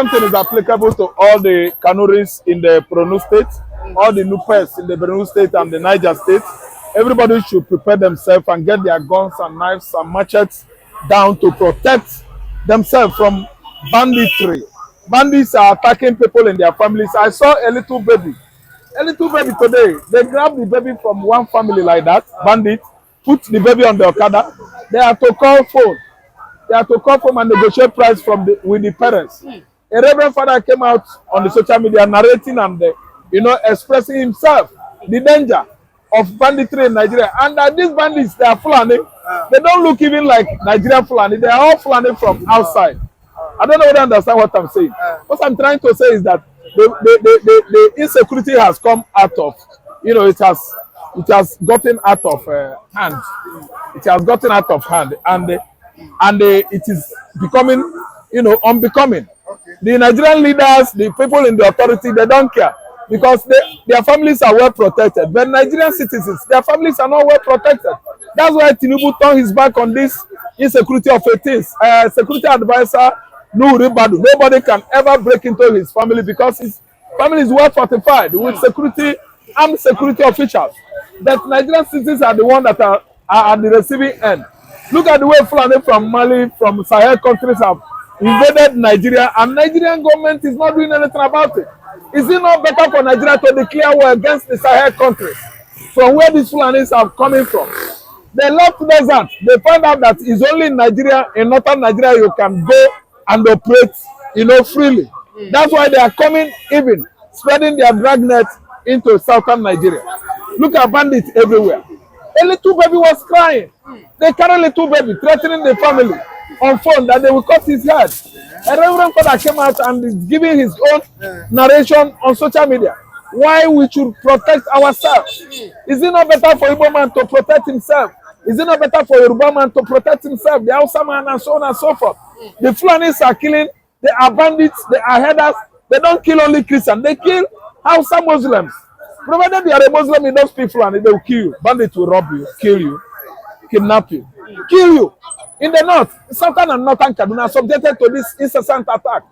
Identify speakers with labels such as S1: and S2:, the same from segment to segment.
S1: Something is applicable to all the Kanuris in the Borno state, all the Nupes in the Borno state and the Niger state. Everybody should prepare themselves and get their guns and knives and machetes down to protect themselves from banditry. Bandits are attacking people in their families. I saw a little baby today. They grabbed the baby from one family like that, bandit, put the baby on the Okada. They have to call phone. They have to call phone and negotiate price with the parents. A reverend father came out on the social media narrating and expressing himself the danger of banditry in Nigeria. And these bandits, they are Fulani. They don't look even like Nigerian Fulani. They are all Fulani from outside. I don't know whether you understand what I'm saying. What I'm trying to say is that the insecurity has come out of, it has gotten out of hand. It has gotten out of hand, and it is becoming, unbecoming. The Nigerian leaders, the people in the authority, they don't care because their families are well protected. But Nigerian citizens, their families are not well protected. That's why Tinubu turned his back on this insecurity of 18th. Security advisor, nobody can ever break into his family because his family is well fortified with armed security officials. But Nigerian citizens are the ones that are at the receiving end. Look at the way Fulani from Mali, from Sahel countries have invaded Nigeria, and Nigerian government is not doing anything about it. Is it not better for Nigeria to declare war against the Sahel countries from where these Fulanis are coming from? They left the desert. They find out that it's only in Nigeria, in northern Nigeria, you can go and operate, freely. That's why they are coming, even spreading their dragnet into southern Nigeria. Look at bandits everywhere. A little baby was crying. They carry a little baby, threatening the family on phone that they will cut his head. A reverend father came out and is giving his own narration on social media. Why we should protect ourselves? Is it not better for Igbo man to protect himself? Is it not better for Yoruba man to protect himself? The Hausa man and so on and so forth. The Fulanis are killing. They are bandits. They are headers. They don't kill only Christians. They kill Hausa Muslims. Provided you are a Muslim, you don't speak Fulani, they will kill you. Bandits will rob you, kill you, kidnap you, kill you. In the north, southern and northern Kaduna are subjected to this incessant attack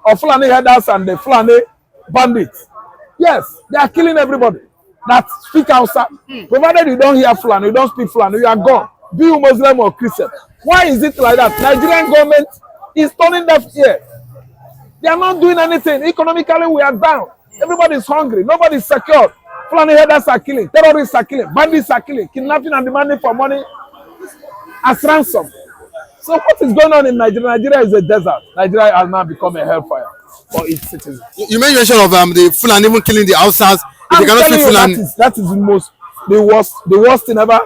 S1: of Fulani headers and the Fulani bandits. Yes, they are killing everybody that speak Hausa. Provided you don't hear Fulani, you don't speak Fulani, you are gone. Be you Muslim or Christian. Why is it like that? Nigerian government is turning deaf ear. They are not doing anything. Economically, we are down. Everybody is hungry. Nobody is secure. Fulani headers are killing. Terrorists are killing. Bandits are killing. Kidnapping and demanding for money as ransom. So what is going on in Nigeria? Nigeria is a desert. Nigeria has now become a hellfire for its citizens.
S2: You made mention of the Fulani even killing the Hausas.
S1: I'm telling you, that is the worst thing ever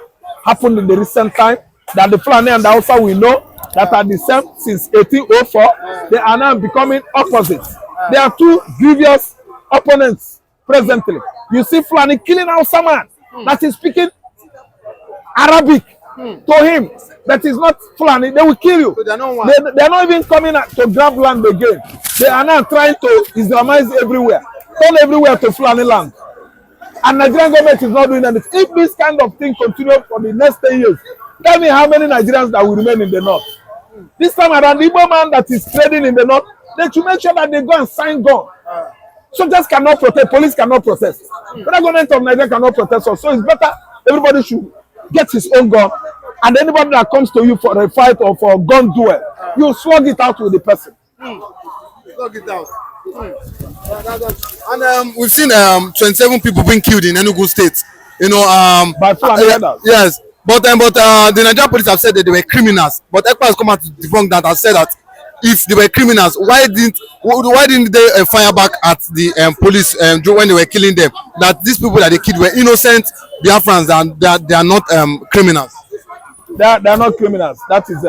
S1: happened in the recent time. That the Fulani and the Hausa we know that are the same since 1804. They are now becoming opposites. They are two grievous opponents presently. You see Fulani killing Hausa man that is speaking Arabic to him, that is not Fulani. They will kill you. So they are not even coming to grab land again. They are now trying to Islamize everywhere, turn everywhere to Fulani land. And Nigerian government is not doing anything. If this kind of thing continues for the next 10 years, tell me how many Nigerians that will remain in the north. This time around, the Igbo man that is trading in the north, they should make sure that they go and sign gun. Soldiers cannot protest, police cannot protest. The government of Nigeria cannot protest us. So it's better everybody should get his own gun. And anybody that comes to you for a fight or for a gun duel, you slug it out with the person.
S2: Slug it out. And we've seen 27 people being killed in Enugu State.
S1: By Fulani headers.
S2: Yes. But the Nigerian police have said that they were criminals. But ECPA has come out to debunk that and said that if they were criminals, why didn't they fire back at the police when they were killing them? That these people that they killed were innocent Biafrans and they are not criminals.
S1: They are not criminals. That is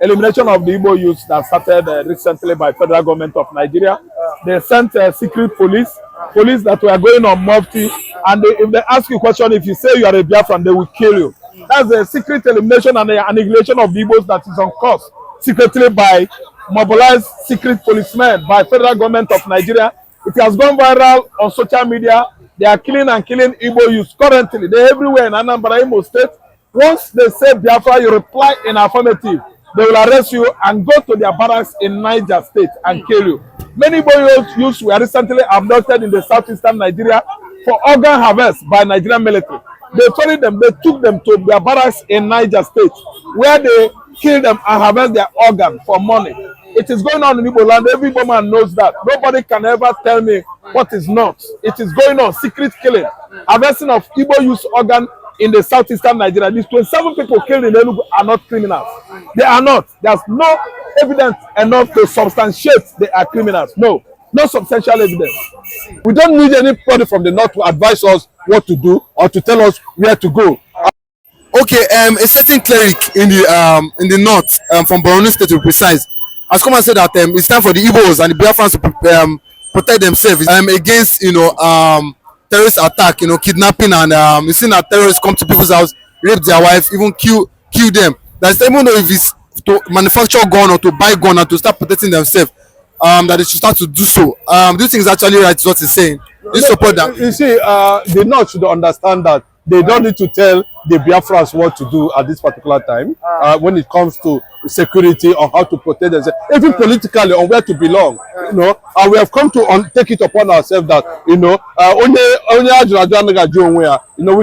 S1: elimination of the Igbo youth that started recently by federal government of Nigeria. They sent secret police that were going on mufti, and if they ask you a question, if you say you are a Biafran, they will kill you. That's a secret elimination and annihilation of the Igbos that is on course secretly by mobilized secret policemen by federal government of Nigeria. It has gone viral on social media. They are killing Igbo youth currently. They're everywhere in Anambra, Imo State. Once they say Biafra, you reply in affirmative. they will arrest you and go to their barracks in Niger State and kill you. Many Igbo youths were recently abducted in the southeastern Nigeria for organ harvest by Nigerian military. They ferried them, they took them to their barracks in Niger State, where they killed them and harvest their organ for money. It is going on in Igbo land. Every Igbo man knows that. Nobody can ever tell me what is not. It is going on. Secret killing, harvesting of Igbo youth organ in the southeastern Nigeria. These 27 people killed in Enugu are not criminals. They are not. There's no evidence enough to substantiate they are criminals. No substantial evidence. We don't need anybody from the north to advise us what to do or to tell us where to go.
S2: Okay, a certain cleric in the north, from Borno State to be precise, has come and said that it's time for the Igbos and the Biafrans to protect themselves against terrorist attack, kidnapping, and you see that terrorists come to people's house, rape their wife, even kill them. That's even though if it's to manufacture gun or to buy gun and to start protecting themselves, that they should start to do so. Do you think it's actually right what he's saying? Do you support that?
S3: You see, the North should understand that they don't need to tell the Biafrans what to do at this particular time when it comes to security or how to protect themselves, even politically on where to belong. And we have come to take it upon ourselves that we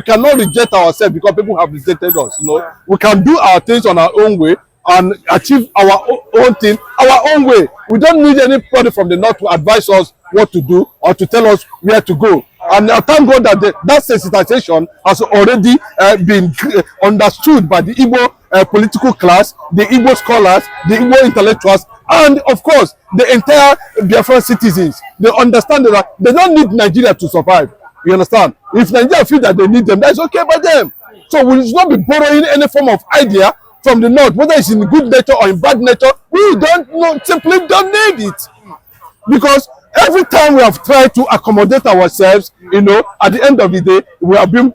S3: cannot reject ourselves because people have rejected us. We can do our things on our own way and achieve our own thing our own way. We don't need anybody from the north to advise us what to do or to tell us where to go. And thank God that that sensitization has already been understood by the Igbo political class, the Igbo scholars, the Igbo intellectuals, and of course the entire Biafran citizens. They understand that they don't need Nigeria to survive. You understand? If Nigeria feel that they need them, that's okay by them. So we should not be borrowing any form of idea from the north, whether it's in good nature or in bad nature. We simply don't need it, because every time we have tried to accommodate ourselves, at the end of the day, we have been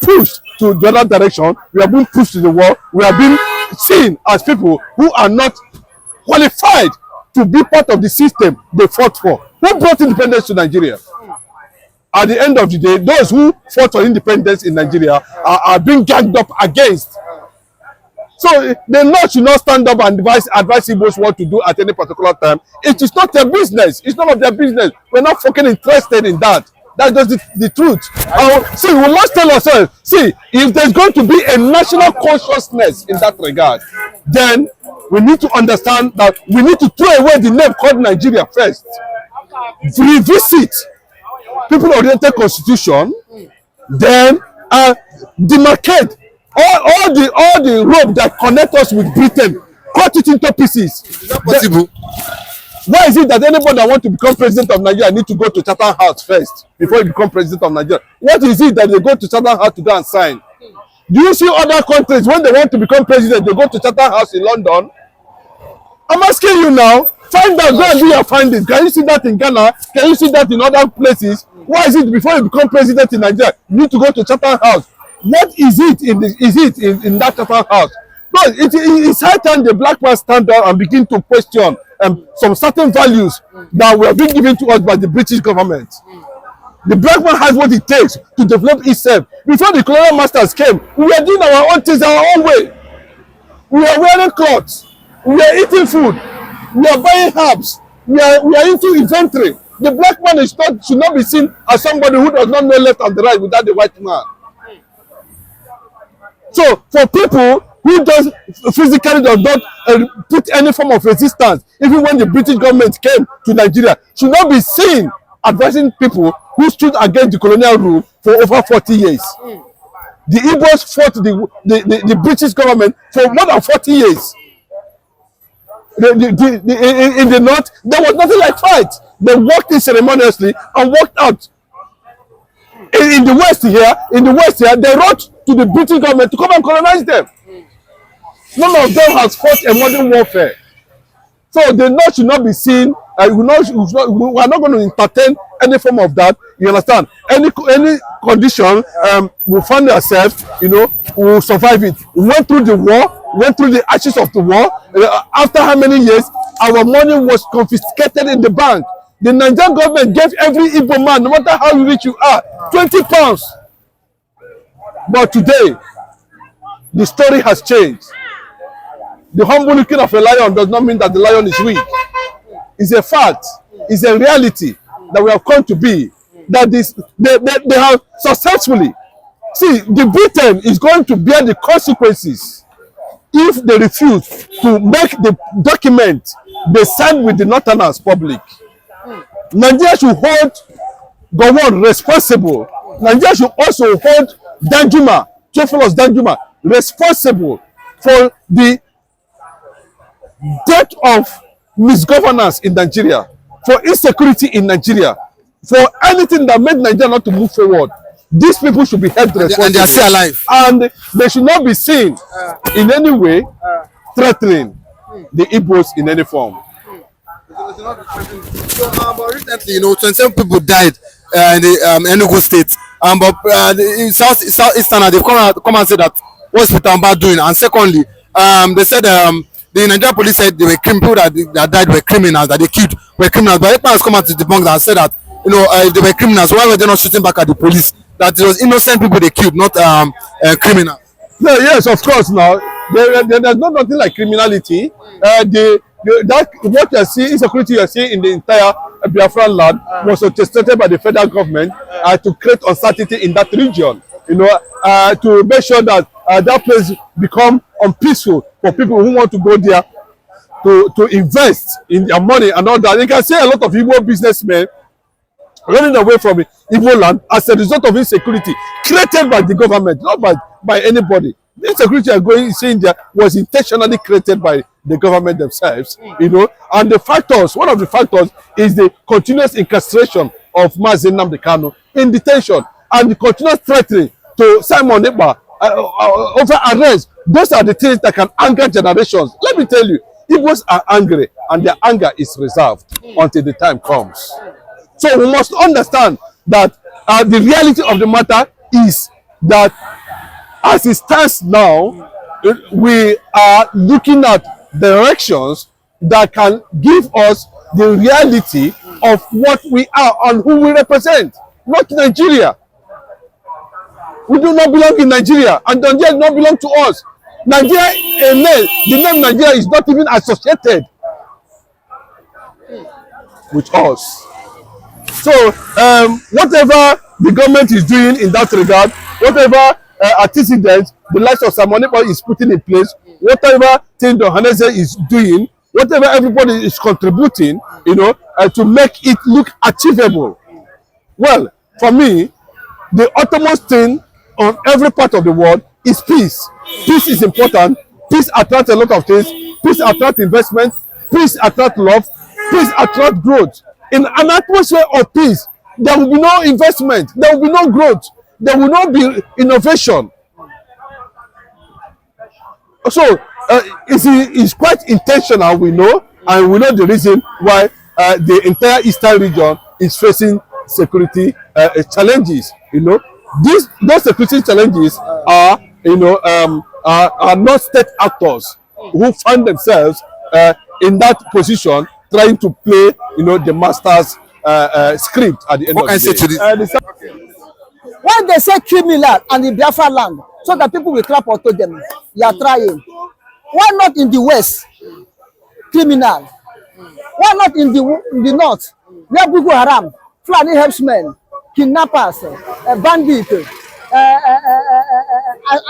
S3: pushed to the other direction. We have been pushed to the wall. We have been seen as people who are not qualified to be part of the system they fought for. Who brought independence to Nigeria? At the end of the day, those who fought for independence in Nigeria are being ganged up against. So the North should not stand up and advise Igbos what to do at any particular time. It is not their business. It's none of their business. We're not fucking interested in that. That's just the truth. See, we must tell ourselves, see, if there's going to be a national consciousness in that regard, then we need to understand that we need to throw away the name called Nigeria first. Revisit people-oriented constitution, then demarcate all the rope that connect us with Britain, cut it into pieces.
S2: Is that possible?
S3: Why is it that anybody that want to become president of Nigeria need to go to Chatham House first before you become president of Nigeria? What is it that they go to Chatham House to go and sign? Do you see other countries when they want to become president, they go to Chatham House in London? I'm asking you now. Find out, go and do your findings. Can you see that in Ghana? Can you see that in other places? Why is it before you become president in Nigeria, you need to go to Chatham House? What is it in that Chatham House? No, it's high time the black man stand up and begin to question some certain values that were being given to us by the British government. The black man has what it takes to develop itself. Before the colonial masters came, we were doing our own things our own way. We are wearing clothes. We are eating food. We are buying herbs. We are into inventory. The black man should not be seen as somebody who does not know left and the right without the white man. So for people who physically does not put any form of resistance, even when the British government came to Nigeria, should not be seen advising people who stood against the colonial rule for over 40 years. The Igbos fought the British government for more than 40 years. In the north, there was nothing like fight. They walked in ceremoniously and walked out. In the west here, they wrote to the British government to come and colonize them. None of them has fought a modern warfare. So the north should not be seen. We are not going to entertain any form of that. You understand? Any condition, we find ourselves, we will survive it. We went through the war, went through the ashes of the war. After how many years, our money was confiscated in the bank. The Nigerian government gave every Igbo man, no matter how rich you are, 20 pounds. But today, the story has changed. the humble looking of a lion does not mean that the lion is weak. It's a fact. It's a reality that we have come to be. That they have successfully. See, the Britain is going to bear the consequences if they refuse to make the document they signed with the Northerners public. Nigeria should hold Gowon responsible. Nigeria should also hold Danjuma, Theophilus Danjuma, responsible for the death of misgovernance in Nigeria, for insecurity in Nigeria, for anything that made Nigeria not to move forward. These people should be held responsible.
S2: And they are still alive.
S3: And they should not be seen in any way threatening the Igbos in any form.
S2: So, but recently, 27 people died in the Enugu state. But in Southeastern, they've come and said that what's Peter Mbah doing? And secondly, they said the Nigerian police said they were people that died were criminals, that they killed were criminals. But Ekpa has come out to debunk that and said that if they were criminals, why were they not shooting back at the police? That it was innocent people they killed, not criminals.
S3: No, yes, of course. Now there's nothing like criminality. That what you see, insecurity you are seeing in the entire Biafran land was orchestrated by the federal government to create uncertainty in that region. To make sure that that place become unpeaceful for people who want to go there to invest in their money and all that. You can see a lot of Igbo businessmen running away from Igbo land as a result of insecurity created by the government, not by anybody. The insecurity you are seeing there was intentionally created by the government themselves, and the factors, one of the factors is the continuous incarceration of Mazi Nnamdi Kanu in detention and the continuous threatening to Simon Ekpa over arrest. Those are the things that can anger generations. Let me tell you, Igbos are angry and their anger is reserved until the time comes. So we must understand that the reality of the matter is that as it stands now, we are looking at directions that can give us the reality of what we are and who we represent, not Nigeria. We do not belong in Nigeria, and Nigeria does not belong to us. Nigeria, the name Nigeria is not even associated with us. So, whatever the government is doing in that regard, whatever antecedents the likes of Simon Ekpa is putting in place, whatever thing the Hanese is doing, whatever everybody is contributing, to make it look achievable. Well, for me, the utmost thing on every part of the world is peace. Peace is important. Peace attracts a lot of things. Peace attracts investment. Peace attracts love. Peace attracts growth. In an atmosphere of peace, there will be no investment. There will be no growth. There will not be innovation. So it's quite intentional, we know, and we know the reason why the entire eastern region is facing security challenges. Those security challenges are not state actors who find themselves in that position trying to play the master's script at the end of the day.
S4: When they say criminal and the Biafra land, so that people will clap onto them, you are trying. Why not in the west? Criminal. Why not in the north? Where Boko Haram, Fulani herdsmen, kidnappers, bandit,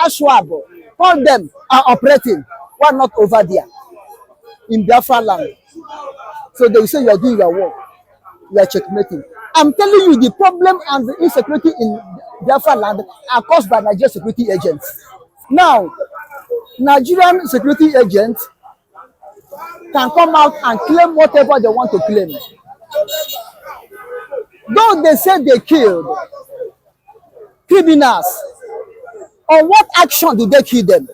S4: Ashwab, all them are operating. Why not over there? In Biafra land. So they will say you are doing your work. You are checkmating. I'm telling you, the problem and the insecurity in Biafra land are caused by Nigerian security agents. Now, Nigerian security agents can come out and claim whatever they want to claim. Though they say they killed criminals, on what action do they kill them?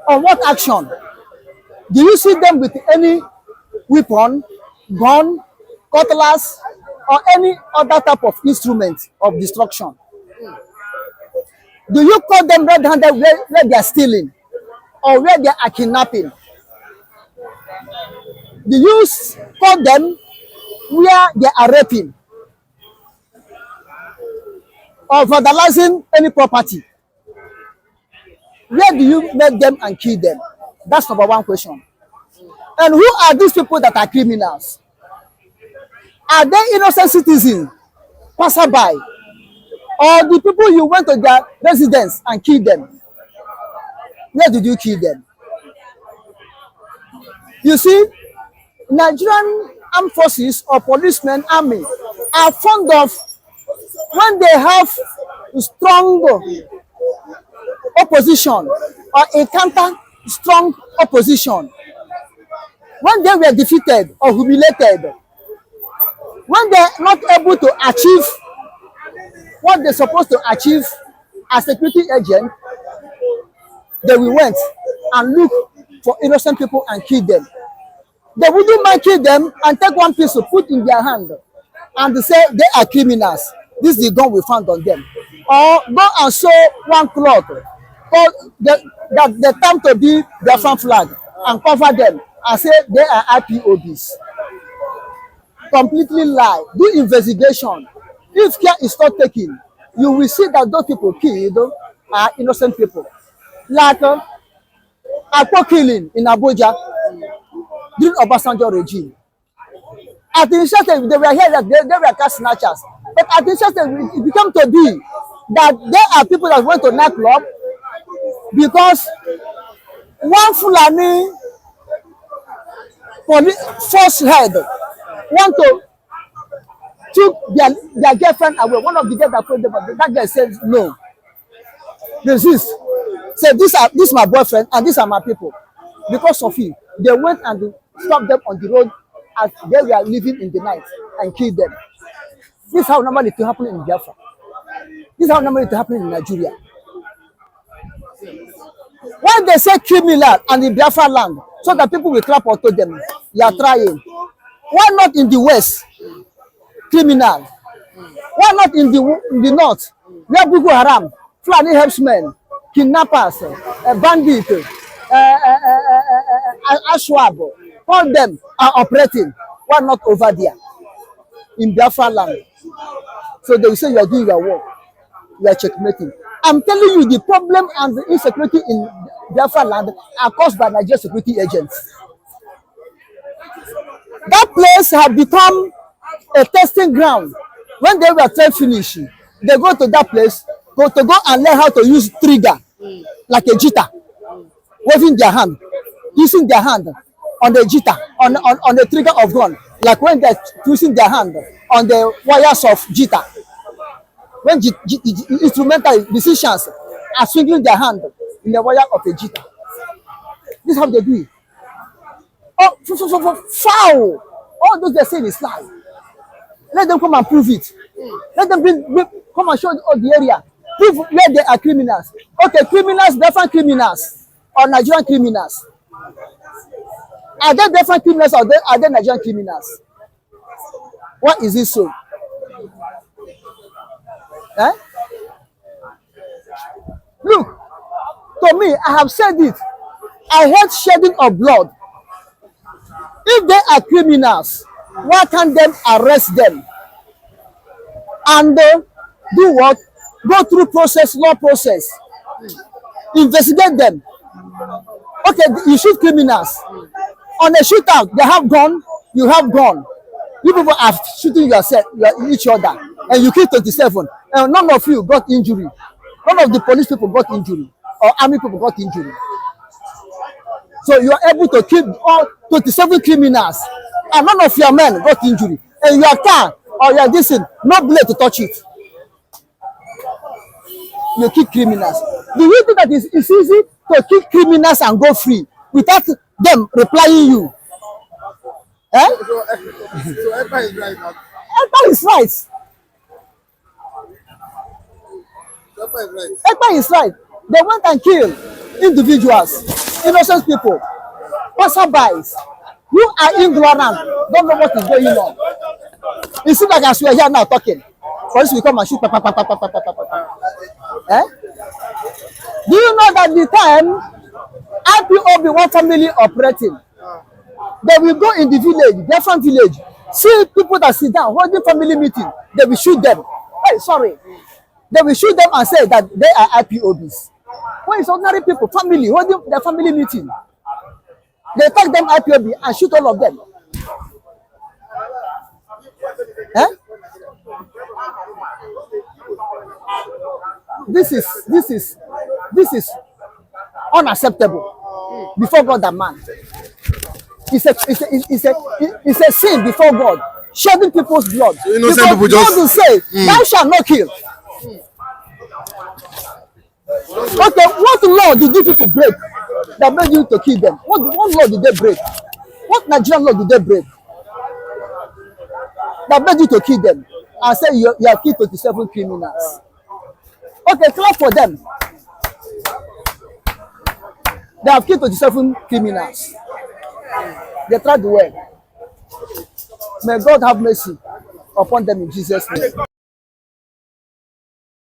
S4: On what action? Do you see them with any weapon, gun, cutlass, or any other type of instrument of destruction? Do you call them red-handed where they are stealing or where they are kidnapping? Do you call them where they are raping or vandalizing any property? Where do you make them and kill them? That's number one question. And who are these people that are criminals? Are they innocent citizens, passerby, or the people you went to their residence and killed them? Where did you kill them? You see, Nigerian armed forces or policemen, army, are fond of when they have strong opposition or encounter strong opposition, when they were defeated or humiliated, when they are not able to achieve what they're supposed to achieve as security agent, they will went and look for innocent people and kill them. They wouldn't mind kill them and take one piece to put in their hand and say they are criminals. This is the gun we found on them. Or go and sew one cloth called the time to be their fan flag and cover them and say they are IPOBs. Completely lie. Do investigation. If care is not taken, you will see that those people killed are innocent people. Like Akpo killing in Abuja during Obasanjo regime. At the initiative, they were here that they were cat snatchers. But at the initiative, it became to be that there are people that went to nightclub because one Fulani force head want to took their girlfriend away. One of the girls that told them, but that girl said no. Resist. Say this is my boyfriend and these are my people. Because of him, they went and stopped them on the road as they were living in the night and killed them. This is how normally it happen in Biafra. This is how normally it happen in Nigeria. When they say criminal and in Biafra land, so that people will clap onto them, you are trying. Why not in the West? Criminal. Why not in the North? Where Boko Haram, Fulani herdsmen, kidnappers, bandit, Ashwab, all them are operating. Why not over there in Biafra land? So they will say you are doing your work. You are checkmating. I'm telling you, the problem and the insecurity in Biafra land are caused by Nigerian security agents. That place has become a testing ground. When they were trained finish, they go to that place to go and learn how to use trigger like a jitter, waving their hand, using their hand on the jitter, on the trigger of gun, like when they're using their hand on the wires of jitter. When instrumental musicians are swinging their hand in the wire of a jitter. This is how they do it. Oh, foul! All those they say is lie. Let them come and prove it. Let them come and show the area. Prove where they are criminals. Okay, criminals, different criminals, or Nigerian criminals. Are they different criminals or are they Nigerian criminals? Why is it so? Eh? Look, to me, I have said it. I hate shedding of blood. If they are criminals, why can't them arrest them and do what? Go through process, law process, investigate them. Okay, you shoot criminals. On a shootout, they have gun, you have gun. You people are shooting yourself, each other, and you kill 27, and none of you got injury. None of the police people got injury, or army people got injury. So you are able to kill all 27 criminals, and none of your men got injury. And your car or your distance, no blade to touch it. You kill criminals. Do you think that it's easy to kill criminals and go free without them replying you? Eh?
S2: So Ekpa is right now.
S4: Ekpa is right.
S2: So Ekpa is right.
S4: Ekpa is right. They went and killed individuals, innocent people, passerbys who are ignorant, don't know what is going on. It seems like as we are here now talking, police will come and shoot. Eh? Do you know that the time IPOB one family operating, they will go in the village, different village, see people that sit down holding family meeting, they will shoot them. Hey, sorry. They will shoot them and say that they are IPOBs. When it's ordinary people, family, holding their family meeting, They take them IPOB and shoot all of them. Eh? This is unacceptable before God and man. It's a sin before God. Shedding people's blood.
S2: So innocent
S4: because
S2: people just
S4: God will say, thou shalt not kill. Okay, what law did you people break that made you to kill them? What law did they break? What Nigerian law did they break that made you to kill them and say you have killed 27 criminals? Okay, clap for them. They have killed 27 criminals. They tried the way. May God have mercy upon them in Jesus' name.